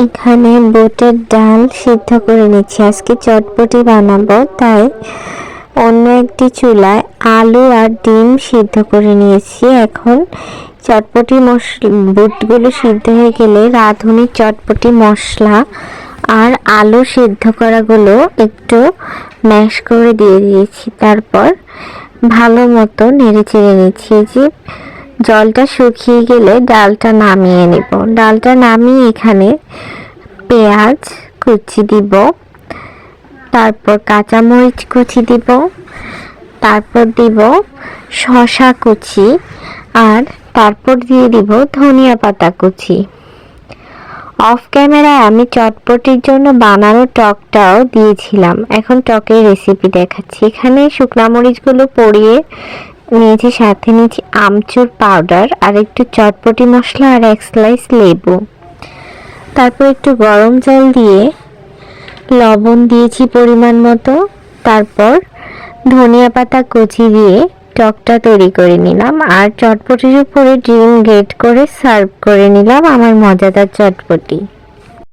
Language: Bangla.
এখানে বুটের ডাল সিদ্ধ করে নিচ্ছি, আজকে চটপটি বানাবো। তাই অন্য একটি চুলায় আলু আর ডিম সিদ্ধ করে নিয়েছি। এখন চটপটি মশলা, বুটগুলো সিদ্ধ হয়ে গেলে রাঁধুনি চটপটি মশলা আর আলু সিদ্ধ করাগুলো একটু ম্যাশ করে দিয়ে দিয়েছি। তারপর ভালো মতো নেড়ে চেড়ে নিচ্ছি। যে জলটা শুকিয়ে গেলে ডালটা নামিয়ে নেব। ডালটা নামিয়ে এখানে পেঁয়াজ কুচি দিব, তারপর কাঁচামরিচ কুচি দিব, তারপর দিব শসা কুচি, আর তারপর দিয়ে দিব ধনিয়া পাতা কুচি। অফ ক্যামেরায় আমি চটপটির জন্য বানানো টকটাও দিয়েছিলাম। এখন টকের রেসিপি দেখাচ্ছি। এখানে শুকনা মরিচগুলো পরিয়ে নিয়েছি, সাথে নিয়েছি আমচুর পাউডার আর একটু চটপটি মশলা আর এক স্লাইস লেবু। তারপর একটু গরম জল দিয়ে লবণ দিয়েছি পরিমাণ মতো। তারপর ধনিয়া পাতা কুচি দিয়ে টকটা তৈরি করে নিলাম আর চটপটির উপরে ডিম গ্রেট করে সার্ভ করে নিলাম আমার মজাদার চটপটি।